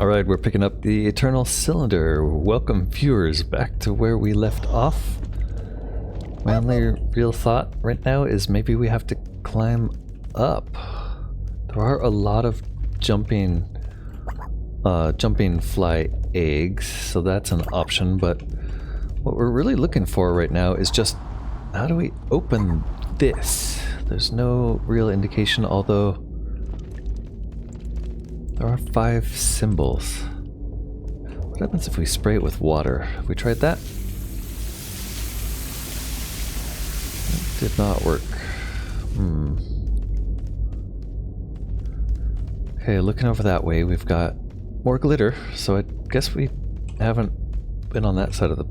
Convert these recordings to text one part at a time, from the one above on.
Alright, we're picking up the Eternal Cylinder. Welcome, viewers, back to where we left off. My only real thought right now is maybe we have to climb up. There are a lot of jumping fly eggs, so that's an option, but what we're really looking for right now is just how do we open this? There's no real indication, although there are 5 symbols. What happens if we spray it with water? Have we tried that? It did not work. Okay, looking over that way, we've got more glitter, so I guess we haven't been on that side of the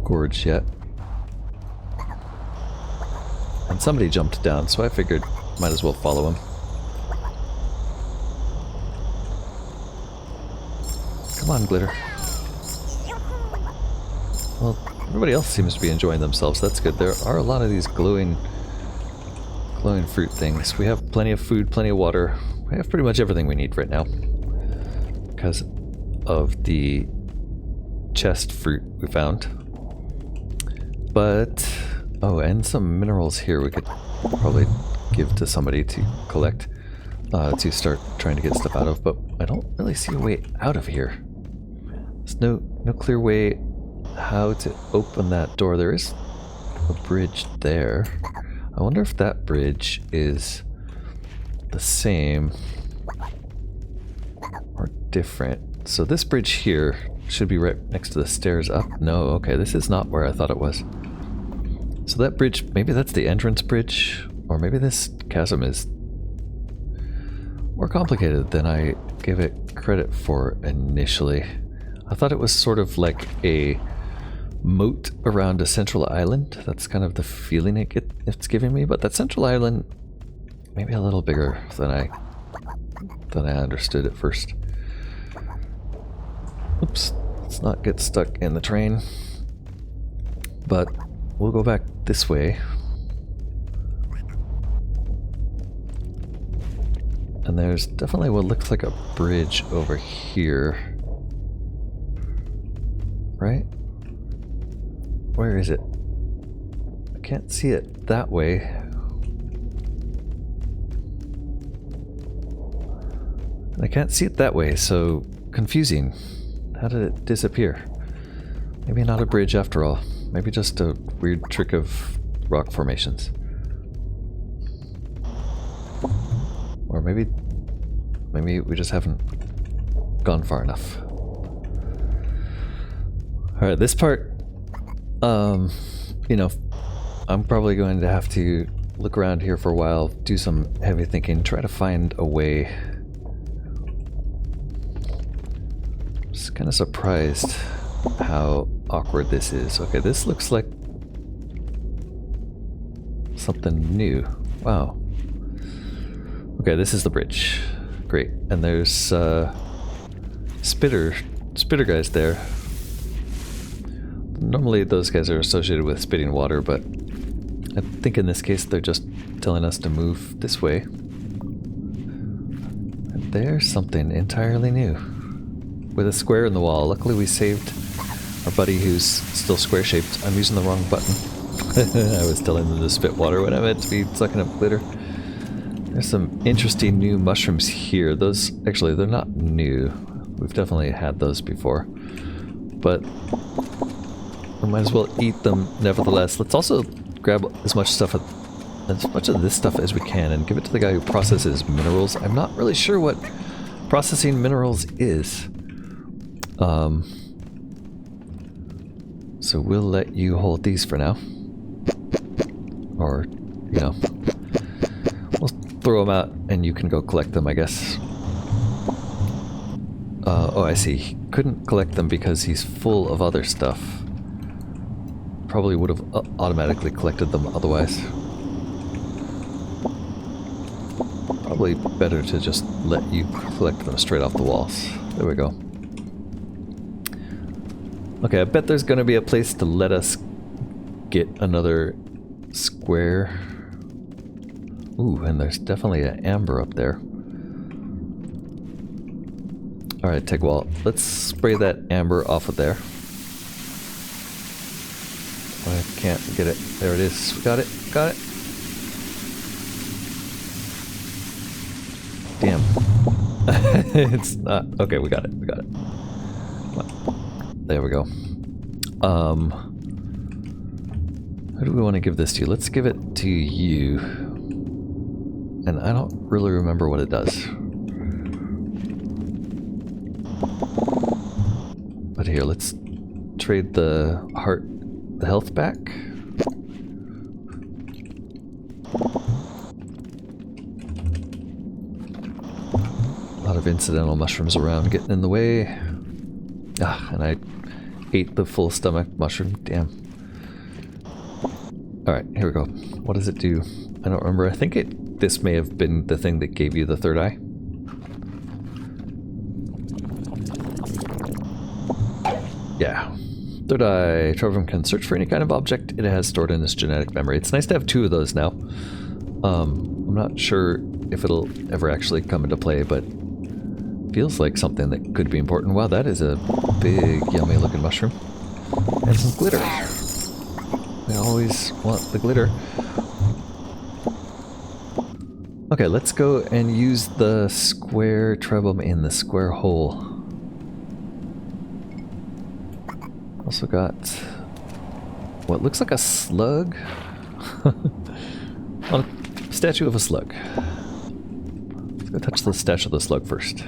gorge yet. And somebody jumped down, so I figured might as well follow him. Come on, glitter. Well, everybody else seems to be enjoying themselves. That's good. There are a lot of these glowing fruit things. We have plenty of food, plenty of water. We have pretty much everything we need right now because of the chest fruit we found. But, oh, and some minerals here we could probably give to somebody to collect, to start trying to get stuff out of, but I don't really see a way out of here. There's no clear way how to open that door. There is a bridge there. I wonder if that bridge is the same or different. So this bridge here should be right next to the stairs up. No, okay, this is not where I thought it was. So that bridge, maybe that's the entrance bridge, or maybe this chasm is more complicated than I gave it credit for initially. I thought it was sort of like a moat around a central island. That's kind of the feeling it's giving me, but that central island maybe a little bigger than I understood at first. Oops, let's not get stuck in the train. But we'll go back this way. And there's definitely what looks like a bridge over here. Right? Where is it? I can't see it that way. And I can't see it that way, so confusing. How did it disappear? Maybe not a bridge after all. Maybe just a weird trick of rock formations. Or maybe we just haven't gone far enough. Alright, this part, you know, I'm probably going to have to look around here for a while, do some heavy thinking, try to find a way. Just kind of surprised how awkward this is. Okay, this looks like something new. Wow. Okay, this is the bridge. Great. And there's spitter guys there. Normally those guys are associated with spitting water, but I think in this case they're just telling us to move this way. And there's something entirely new. With a square in the wall. Luckily we saved our buddy who's still square-shaped. I'm using the wrong button. I was telling them to spit water when I meant to be sucking up glitter. There's some interesting new mushrooms here. Those, actually, they're not new. We've definitely had those before. But we might as well eat them nevertheless. Let's also grab as much of this stuff as we can and give it to the guy who processes minerals. I'm not really sure what processing minerals is. So we'll let you hold these for now. Or, you know, we'll throw them out and you can go collect them, I guess. Oh, I see. He couldn't collect them because he's full of other stuff. Probably would have automatically collected them otherwise. Probably better to just let you collect them straight off the walls. There we go. Okay, I bet there's going to be a place to let us get another square. Ooh, and there's definitely an amber up there. Alright, Tegwall, let's spray that amber off of there. I can't get it. There it is. Got it. Got it. Damn. It's not. Okay, we got it. We got it. There we go. Who do we want to give this to? Let's give it to you. And I don't really remember what it does. But here, let's trade the health back. A lot of incidental mushrooms around getting in the way. Ah, and I ate the full stomach mushroom. Damn. Alright, here we go. What does it do? I don't remember. I think this may have been the thing that gave you the third eye. Yeah. Third eye. Trebhum can search for any kind of object it has stored in its genetic memory. It's nice to have 2 of those now. I'm not sure if it'll ever actually come into play, but feels like something that could be important. Wow, that is a big, yummy looking mushroom. And some glitter. We always want the glitter. Okay, let's go and use the square Trebhum in the square hole. Also got what looks like a slug. On a statue of a slug. Let's go touch the statue of the slug first.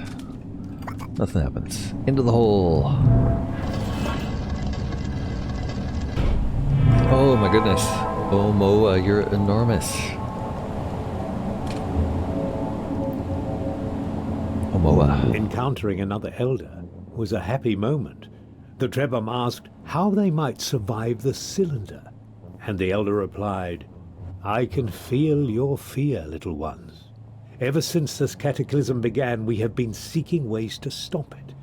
Nothing happens. Into the hole. Oh my goodness. Oh Moa, you're enormous. Oh Moa. Encountering another elder was a happy moment. The Trebhum asked how they might survive the cylinder, and the elder replied, "I can feel your fear, little ones. Ever since this cataclysm began, we have been seeking ways to stop it.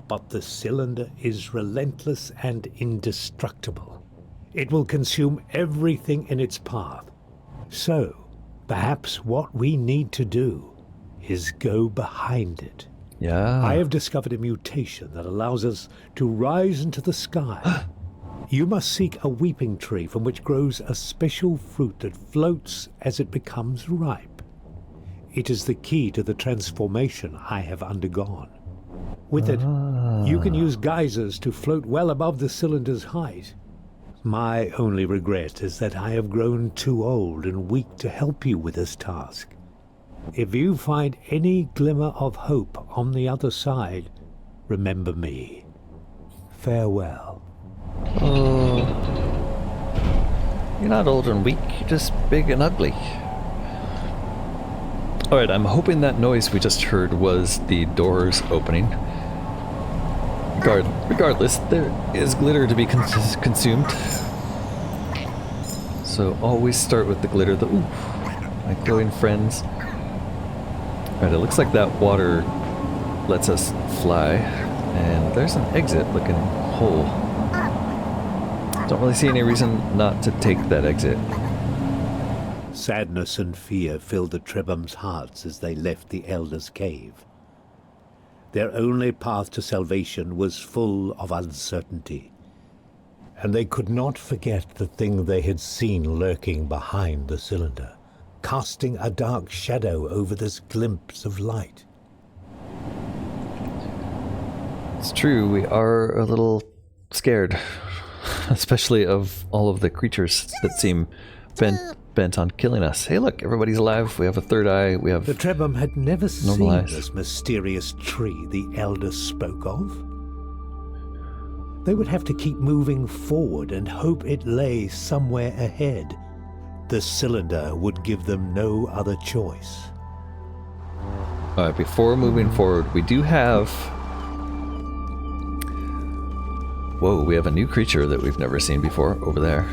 But the cylinder is relentless and indestructible. It will consume everything in its path. So, perhaps what we need to do is go behind it. Yeah. I have discovered a mutation that allows us to rise into the sky. You must seek a weeping tree from which grows a special fruit that floats as it becomes ripe. It is the key to the transformation I have undergone. With it, you can use geysers to float well above the cylinder's height. My only regret is that I have grown too old and weak to help you with this task. If you find any glimmer of hope on the other side, remember me. Farewell." Oh. You're not old and weak, you're just big and ugly. Alright, I'm hoping that noise we just heard was the doors opening. Regardless, there is glitter to be consumed. So always start with the glitter. My glowing friends. Alright, it looks like that water lets us fly. And there's an exit looking hole. Don't really see any reason not to take that exit. Sadness and fear filled the Trebhum's hearts as they left the Elder's cave. Their only path to salvation was full of uncertainty, and they could not forget the thing they had seen lurking behind the cylinder, casting a dark shadow over this glimpse of light. It's true, we are a little scared, especially of all of the creatures that seem bent on killing us. Hey look, everybody's alive, we have a third eye, we have... The Trebhum had never seen normalized. this mysterious tree the Elder spoke of. They would have to keep moving forward and hope it lay somewhere ahead. The cylinder would give them no other choice. Alright, before moving forward, we do have... Whoa, we have a new creature that we've never seen before over there.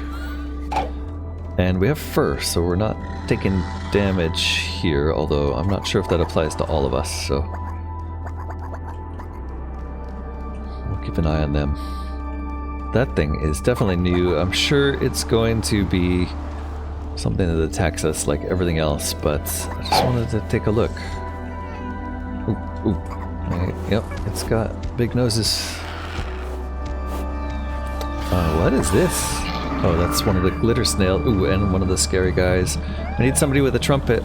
And we have fur, so we're not taking damage here, although I'm not sure if that applies to all of us, so... we'll keep an eye on them. That thing is definitely new. I'm sure it's going to be something that attacks us like everything else, but I just wanted to take a look. Ooh, ooh. Right, yep, it's got big noses. What is this? Oh, that's one of the glitter snail. Ooh, and one of the scary guys. I need somebody with a trumpet.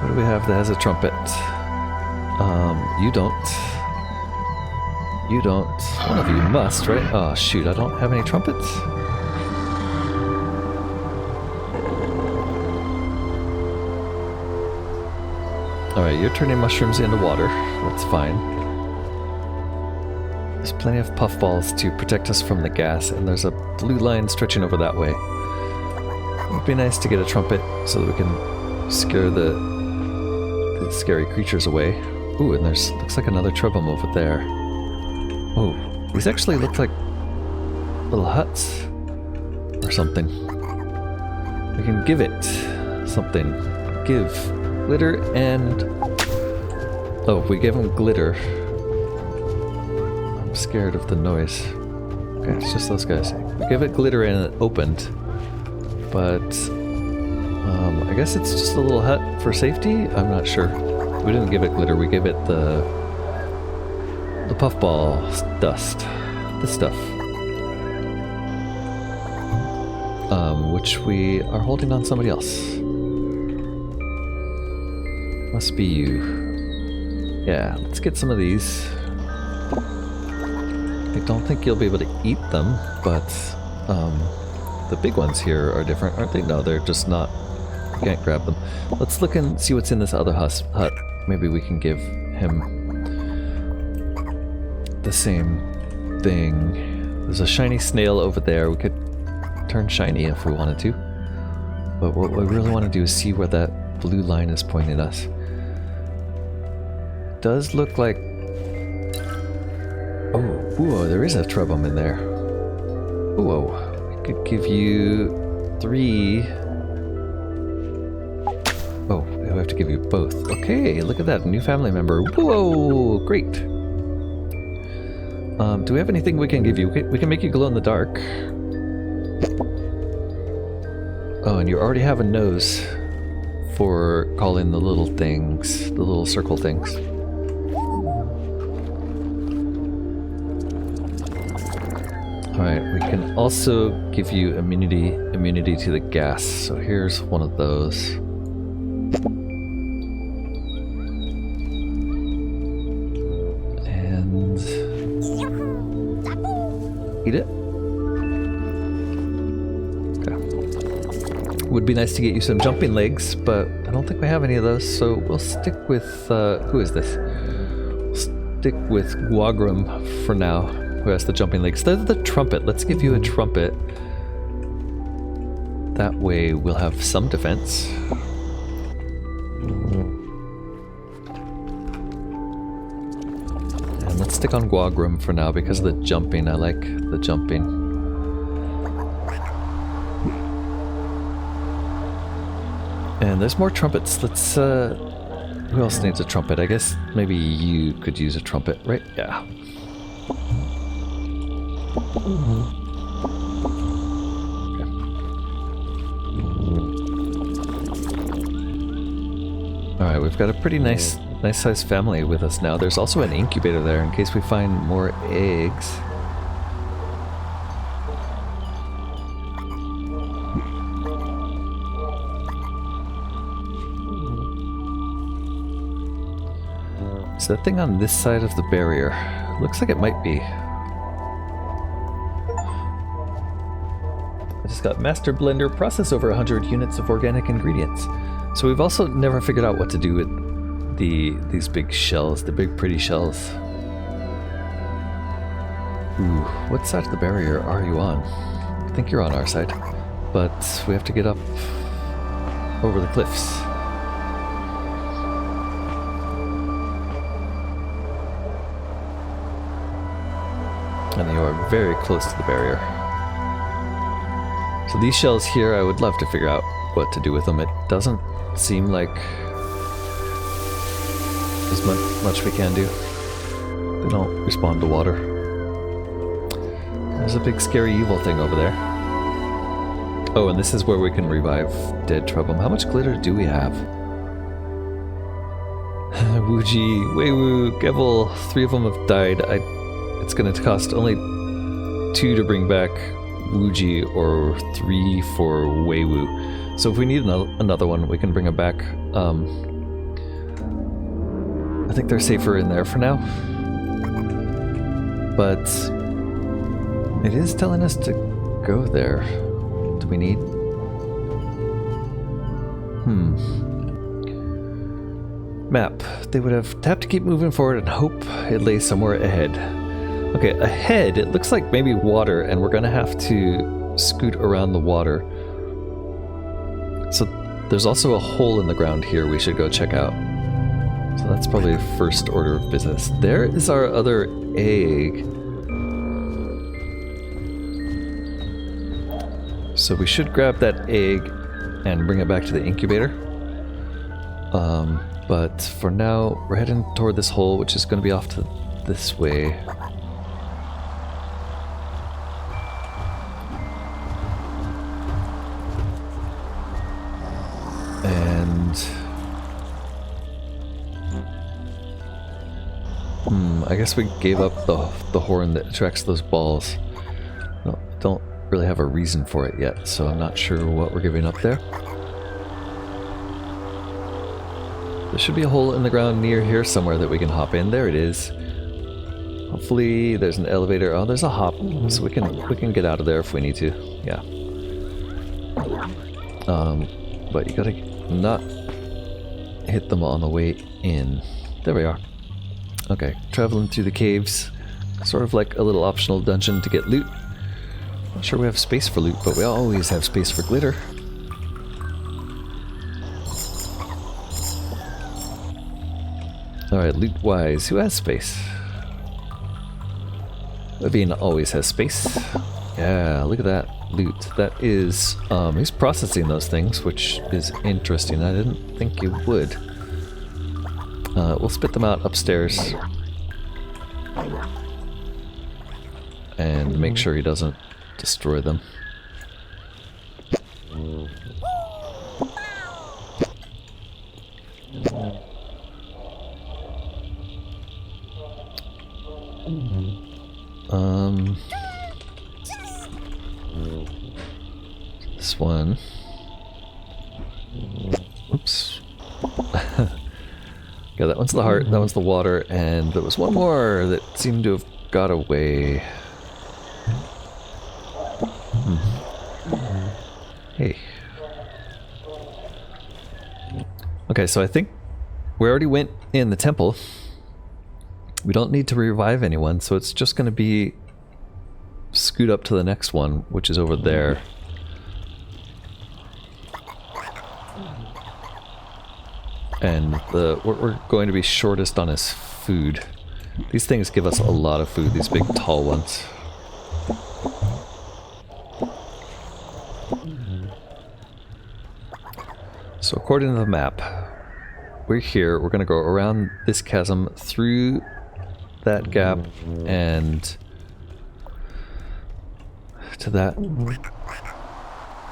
What do we have that has a trumpet? You don't. You don't. One of you must, right? Oh, shoot, I don't have any trumpets? Alright, you're turning mushrooms into water. That's fine. There's plenty of puffballs to protect us from the gas, and there's a blue line stretching over that way. It would be nice to get a trumpet so that we can scare the scary creatures away. Ooh, and there's looks like another Trebhum over there. Oh, these actually look like little huts or something. We can give it something. Give glitter and... Oh, we gave him glitter. I'm scared of the noise. Okay, it's just those guys. We gave it glitter and it opened. But... I guess it's just a little hut for safety? I'm not sure. We didn't give it glitter, we gave it the puffball dust. This stuff. Which we are holding on somebody else. Must be you. Yeah, let's get some of these. I don't think you'll be able to eat them, but the big ones here are different, aren't they? No, they're just not. You can't grab them. Let's look and see what's in this other hut. Maybe we can give him the same thing. There's a shiny snail over there. We could turn shiny if we wanted to. But what we really want to do is see where that blue line is pointing us. It does look like... Oh, there is a Trebhum in there. Whoa, we could give you 3... Oh, we have to give you both. Okay, look at that, new family member. Whoa, great. Do we have anything we can give you? We can make you glow in the dark. Oh, and you already have a nose for calling the little things, the little circle things. Alright, we can also give you immunity to the gas. So here's one of those. And eat it. Okay. Would be nice to get you some jumping legs, but I don't think we have any of those, so we'll stick with who is this? We'll stick with Guagram for now, who has the jumping legs. There's the trumpet. Let's give you a trumpet. That way we'll have some defense. Let's stick on Guagram for now because of the jumping. I like the jumping. And there's more trumpets. Let's, who else needs a trumpet? I guess maybe you could use a trumpet, right? Yeah. Okay. Alright, we've got a pretty nice sized family with us now. There's also an incubator there in case we find more eggs. Is that thing on this side of the barrier? Looks like it might be. I just got Master Blender, process over 100 units of organic ingredients. So we've also never figured out what to do with these big shells, the big pretty shells. Ooh, what side of the barrier are you on? I think you're on our side, but we have to get up over the cliffs. And you are very close to the barrier. So these shells here, I would love to figure out what to do with them. It doesn't seem like there's much we can do. They don't respond to water. There's a big scary evil thing over there. Oh, and this is where we can revive dead Trebhum. How much glitter do we have? Wuji, Weiwu, Gevel, 3 of them have died. It's going to cost only 2 to bring back Wuji or 3 for Weiwu. So if we need another one, we can bring them back. I think they're safer in there for now. But it is telling us to go there. Do we need? Map. They would have to keep moving forward and hope it lay somewhere ahead. Okay, ahead, it looks like maybe water, and we're gonna have to scoot around the water. So there's also a hole in the ground here we should go check out. So that's probably first order of business. There is our other egg. So we should grab that egg and bring it back to the incubator. But for now, we're heading toward this hole, which is going to be off to this way. And I guess we gave up the horn that attracts those balls. No, don't really have a reason for it yet, so I'm not sure what we're giving up there. There should be a hole in the ground near here somewhere that we can hop in. There it is. Hopefully there's an elevator. Oh, there's a hop, so we can get out of there if we need to. Yeah. But you gotta not hit them on the way in. There we are. Okay, traveling through the caves. Sort of like a little optional dungeon to get loot. Not sure we have space for loot, but we always have space for glitter. Alright, loot-wise, who has space? Levine always has space. Yeah, look at that loot. That is, he's processing those things, which is interesting. I didn't think you would. We'll spit them out upstairs. And make sure he doesn't destroy them. This one. Oops. Yeah, that one's the heart, that one's the water, and there was one more that seemed to have got away. Hey. Okay, so I think we already went in the temple. We don't need to revive anyone, so it's just going to be scoot up to the next one, which is over there. And we're going to be shortest on his food. These things give us a lot of food, these big tall ones. So according to the map, we're here, we're going to go around this chasm through that gap and to that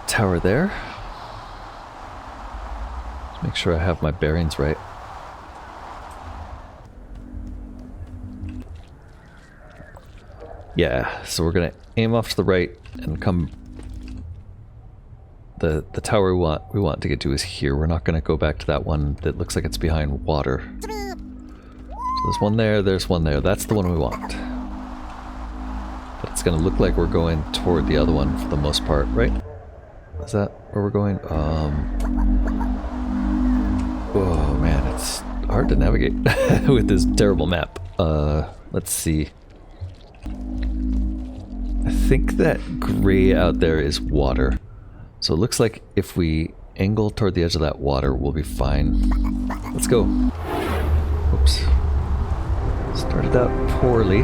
tower there. Let's make sure I have my bearings right. Yeah, so we're gonna aim off to the right and come. The tower we want to get to is here. We're not gonna go back to that one that looks like it's behind water. So there's one there, there's one there. That's the one we want. But it's gonna look like we're going toward the other one for the most part, right? Is that where we're going? Oh man, it's hard to navigate with this terrible map. Let's see. I think that gray out there is water. So it looks like if we angle toward the edge of that water, we'll be fine. Let's go. Oops. Started out poorly. We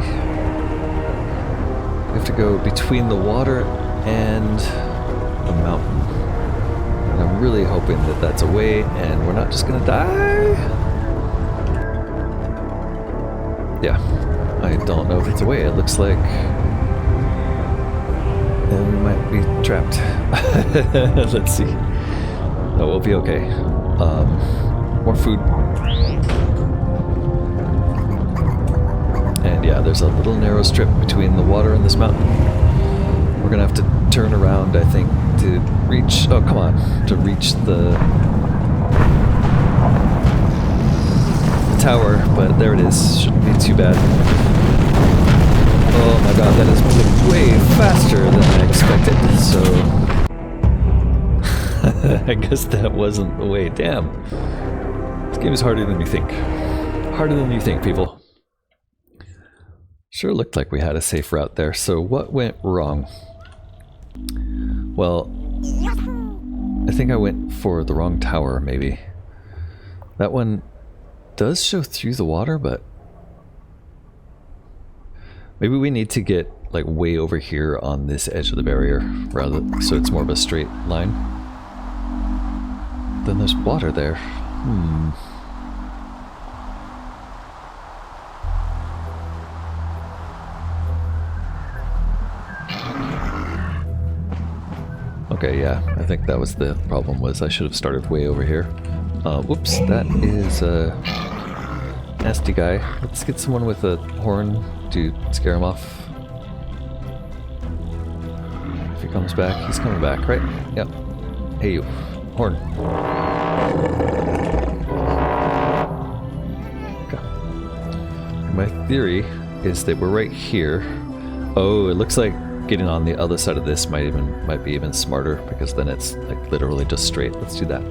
have to go between the water and the mountain. And I'm really hoping that that's a way and we're not just gonna die. Yeah, I don't know if it's a way. It looks like we might be trapped. Let's see. No, we'll be okay. More food. there's a little narrow strip between the water and this mountain. We're gonna have to turn around, I think, to reach... Oh, come on. To reach the tower, but there it is. Shouldn't be too bad. Oh my god, that is moving way faster than I expected, so... I guess that wasn't the way. Damn. This game is harder than you think. Harder than you think, people. Sure looked like we had a safe route there, so what went wrong? Well, I think I went for the wrong tower, maybe. That one does show through the water, but... maybe we need to get, like, way over here on this edge of the barrier, rather, so it's more of a straight line. Then there's water there. Okay, yeah, I think that was the problem, was I should have started way over here. Whoops, that is a nasty guy. Let's get someone with a horn to scare him off. If he comes back, he's coming back, right? Yep. Hey you, horn. Okay. My theory is that we're right here. Oh, it looks like getting on the other side of this might be even smarter, because then it's like literally just straight. Let's do that.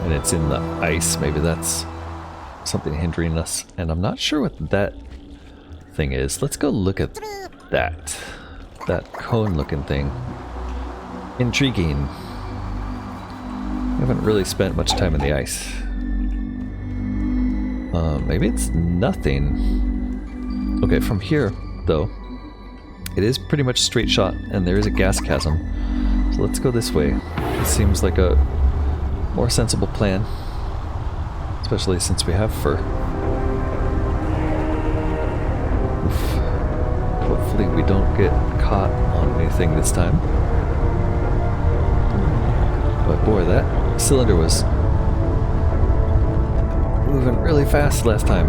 And it's in the ice. Maybe that's something hindering us, and I'm not sure what that thing is. Let's go look at that cone looking thing. Intriguing. We haven't really spent much time in the ice. Maybe it's nothing. Okay, from here, though, it is pretty much straight shot, and there is a gas chasm. So let's go this way. It seems like a more sensible plan, especially since we have fur. Oof. Hopefully we don't get caught on anything this time. But boy, that cylinder was moving really fast last time.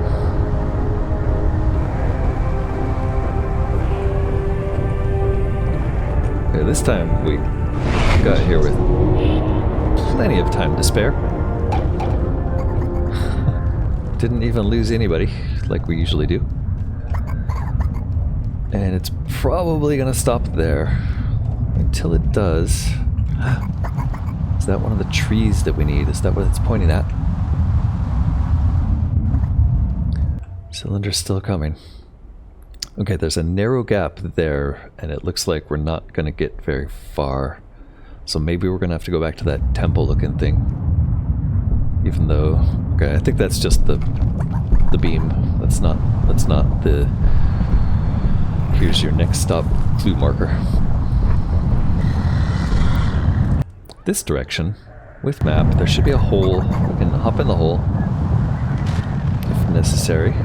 Okay, this time we got here with plenty of time to spare. Didn't even lose anybody, like we usually do. And it's probably gonna stop there until it does. Is that one of the trees that we need? Is that what it's pointing at? Cylinder's still coming. Okay, there's a narrow gap there, and it looks like we're not gonna get very far. So maybe we're gonna have to go back to that temple looking thing. Even though, okay, I think that's just the beam. That's not the here's your next stop clue marker. This direction, with map, there should be a hole. We can hop in the hole if necessary.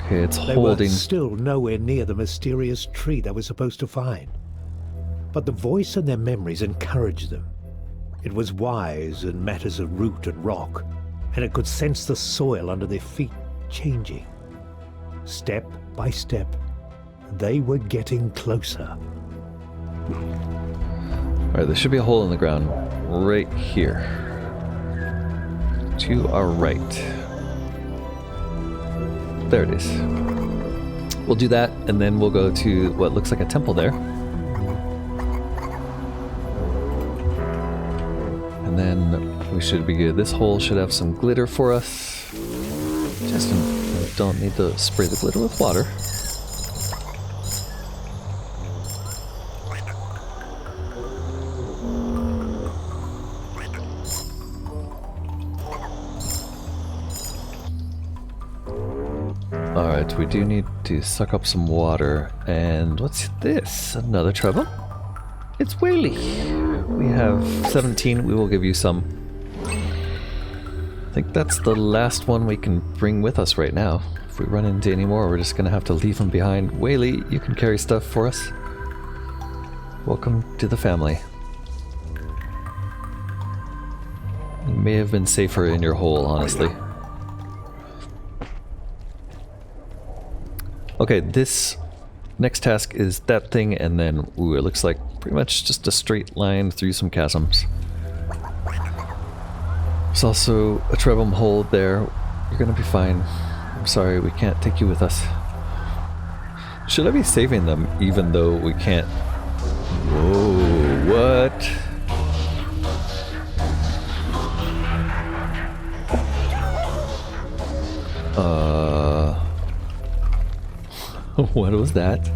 Okay, it's holding. They were still nowhere near the mysterious tree they were supposed to find. But the voice in their memories encouraged them. It was wise in matters of root and rock, and it could sense the soil under their feet changing. Step by step, they were getting closer. Alright, there should be a hole in the ground right here. To our right. There it is. We'll do that, and then we'll go to what looks like a temple there. And then we should be good. This hole should have some glitter for us. Just don't need to spray the glitter with water. Alright, we do need to suck up some water. And what's this? Another Trebhum? It's Whaley. We have 17. We will give you some. I think that's the last one we can bring with us right now. If we run into any more, we're just going to have to leave them behind. Whaley, you can carry stuff for us. Welcome to the family. You may have been safer in your hole, honestly. Okay, this next task is that thing, and then, ooh, it looks like pretty much just a straight line through some chasms. There's also a Trebhum hole there. You're gonna be fine. I'm sorry, we can't take you with us. Should I be saving them even though we can't? Whoa, what? What was that?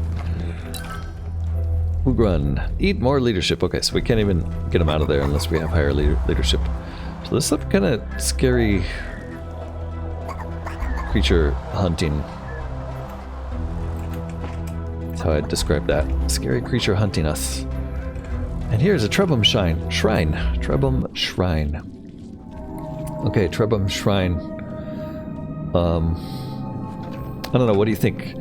Run. Eat more leadership. Okay, so we can't even get them out of there unless we have higher leadership. So this is some kind of scary creature hunting. That's how I'd describe that. Scary creature hunting us. And here's a Trebhum shrine. Trebhum shrine. Okay, Trebhum shrine. I don't know, what do you think?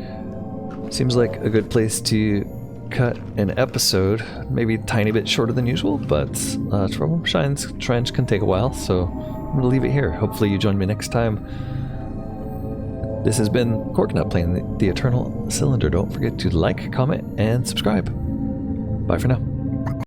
Seems like a good place to cut an episode. Maybe a tiny bit shorter than usual, but Trebhum shrines can take a while, so I'm going to leave it here. Hopefully you join me next time. This has been Corknut playing the Eternal Cylinder. Don't forget to like, comment, and subscribe. Bye for now.